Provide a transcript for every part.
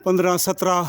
15-17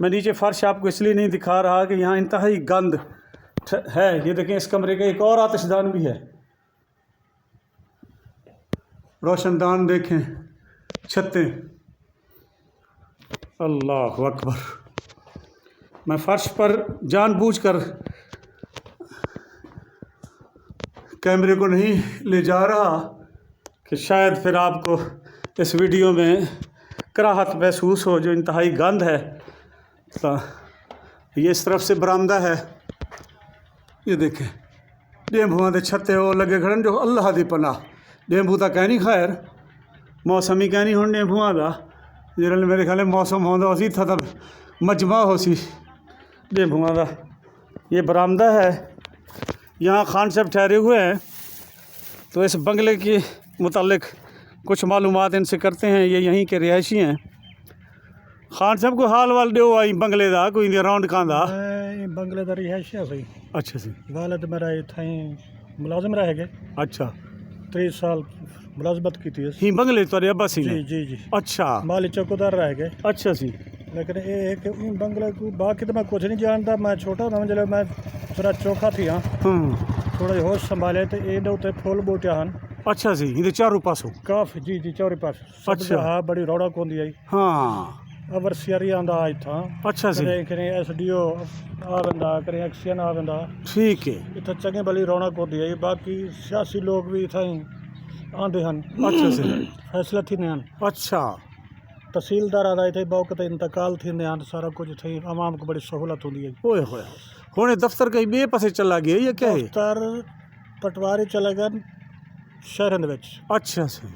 میں نیچے فرش آپ کو اس لیے نہیں دکھا رہا کہ یہاں انتہائی گند ہے. یہ دیکھیں اس کمرے کا ایک اور آتش دان بھی ہے, روشن دان دیکھیں, چھتیں. اللہ اکبر. میں فرش پر جان بوجھ کر کیمرے کو نہیں لے جا رہا کہ شاید پھر آپ کو اس ویڈیو میں کراہت محسوس ہو, جو انتہائی گند ہے. تو یہ اس طرف سے برآمدہ ہے. یہ دیکھیں ڈیمبو دے چھتے وہ لگے کھڑے جو اللہ دی پناہ. ڈیمبو تو کہہ نہیں خیر, موسم ہی کہہ نہیں ہوں ڈیمبو دا. جنہوں میرے خیال موسم ہوتا اسی تھا تب مجمع ہو سی ڈیمبو دا. یہ برآمدہ ہے. یہاں خان صاحب ٹھہرے ہوئے ہیں, تو اس بنگلے کے متعلق کچھ معلومات ان سے کرتے ہیں. یہ یہیں کے رہائشی ہیں. خان صاحب کو حال وال دیو آئی بنگلے دا کوئی راؤنڈ کہاں دا؟ بنگلے دا رہائشی ہے. اچھا سی. والد میرا اتھائیں ملازم رہ گئے. اچھا 30 سال ملازمت کی تھی. ہی بنگلے تو ابا سی نے. جی جی. اچھا مالی چوکیدار رہ گئے. اچھا سی. لیکن یہ ہے کہ بنگلے کو باقی تو میں کچھ نہیں جانتا. میں چھوٹا تھا جب میں ذرا چوکھا تھی. ہاں تھوڑا ہوش سنبھالے تو یہ اتنے پھول بوٹیا ہیں. اچھا سی. یہ چاروں پاسوں کافی جی جی چورے پاس. اچھا. ہاں بڑی روڑک ہوندی آئی. ہاں اور سیاری آندا آئی تھا. اچھا سی. کریں ایس ڈی او آ ویندا, کریں ایکسین آ ویندا. ٹھیک ہے. اتنے چنگے بلی رونق ہوتی ہے. باقی سیاسی لوگ بھی اتھائیں آندے ہیں. اچھا سی. فیصلے تھیندے ہیں. اچھا. تحصیلدار آ تھے بوقت انتقال تھیندے ہیں. سارا کچھ اتھائی عوام کو بڑی سہولت ہوندی ہے. ہوئے ہوئے ہونے دفتر کہیں بے پاسے چلا گیا یا کیا ہے؟ دفتر پٹواری چلے گئے شہر دے وچ. اچھا سی.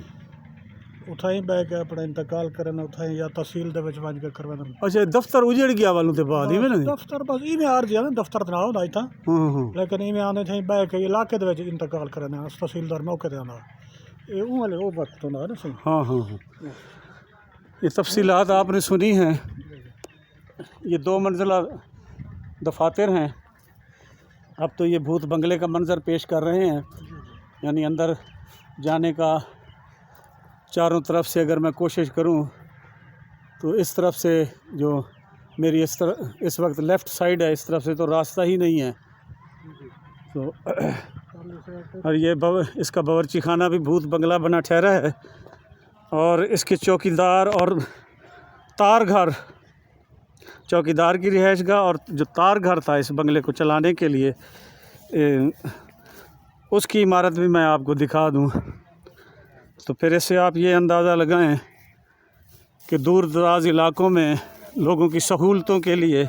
اتھائی بہ کے اپنا انتقال کرنا اتھائی یا تحصیل دے وچ ونج کے کروانا. اچھا دفتر اجڑ گیا والوں تے بعد ہی میں نہیں. دفتر بس ای میں عرض ہے دفتر تے نہ ہوندا تھا. لیکن ای میں آنے تھے بہ کے علاقے دے وچ انتقال کرنا. تحصیلدار موقع تے آندا. اے اون والے او وقت ہوندا نا سی. ہاں ہاں ہاں. یہ تفصیلات آپ نے سنی ہیں. یہ 2 منزلہ دفاتر ہیں. اب تو یہ بھوت بنگلے کا منظر پیش کر رہے ہیں. یعنی اندر جانے کا چاروں طرف سے اگر میں کوشش کروں تو اس طرف سے جو میری اس وقت لیفٹ سائیڈ ہے, اس طرف سے تو راستہ ہی نہیں ہے. تو اور یہ اس کا باورچی خانہ بھی بھوت بنگلہ بنا ٹھہرا ہے. اور اس کے چوکیدار اور تار گھر, چوکیدار کی رہائش گاہ اور جو تار گھر تھا اس بنگلے کو چلانے کے لیے, اس کی عمارت بھی میں آپ کو دکھا دوں. تو پھر اس سے آپ یہ اندازہ لگائیں کہ دور دراز علاقوں میں لوگوں کی سہولتوں کے لیے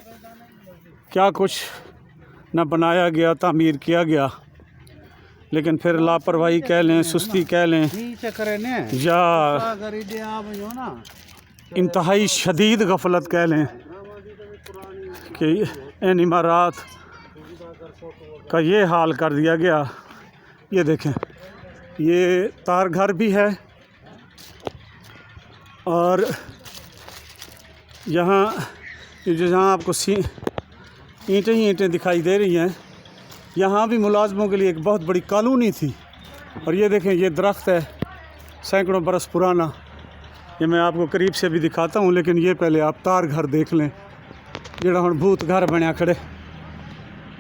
کیا کچھ نہ بنایا گیا, تعمیر کیا گیا. لیکن پھر لاپرواہی کہہ لیں, سستی کہہ لیں, یا انتہائی شدید غفلت کہہ لیں کہ ان عمارات کا یہ حال کر دیا گیا. یہ دیکھیں یہ تار گھر بھی ہے, اور یہاں جہاں آپ کو اینٹیں ہی اینٹیں دکھائی دے رہی ہیں, یہاں بھی ملازموں کے لیے ایک بہت بڑی کالونی تھی. اور یہ دیکھیں یہ درخت ہے سینکڑوں برس پرانا. یہ میں آپ کو قریب سے بھی دکھاتا ہوں, لیکن یہ پہلے آپ تار گھر دیکھ لیں جڑا ہن بھوت گھر بنیا کھڑے.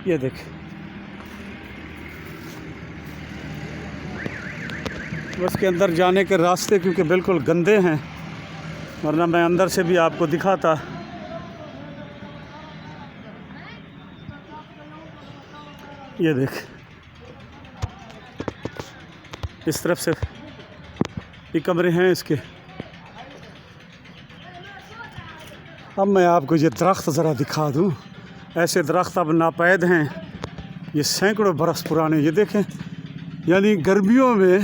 یہ دیکھیں اس کے اندر جانے کے راستے کیونکہ بالکل گندے ہیں, ورنہ میں اندر سے بھی آپ کو دکھاتا. یہ دیکھ اس طرف سے یہ کمرے ہیں اس کے. اب میں آپ کو یہ درخت ذرا دکھا دوں. ایسے درخت اب ناپید ہیں, یہ سینکڑوں برس پرانے. یہ دیکھیں یعنی گرمیوں میں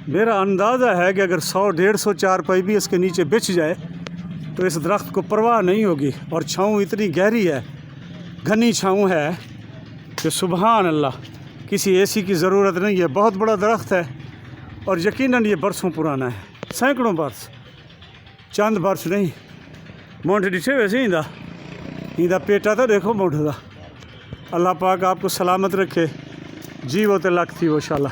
میرا اندازہ ہے کہ اگر 100-150 چارپائی بھی اس کے نیچے بچھ جائے تو اس درخت کو پرواہ نہیں ہوگی. اور چھاؤں اتنی گہری ہے, گھنی چھاؤں ہے کہ سبحان اللہ, کسی اے سی کی ضرورت نہیں ہے. بہت بڑا درخت ہے اور یقیناً یہ برسوں پرانا ہے, سینکڑوں برس, چند برس نہیں. مونٹ ڈٹھے ویسے ہی پیٹا تھا دیکھو مونٹ دا. اللہ پاک آپ کو سلامت رکھے. جی وہ تو لک تھی وہ انشاءاللہ.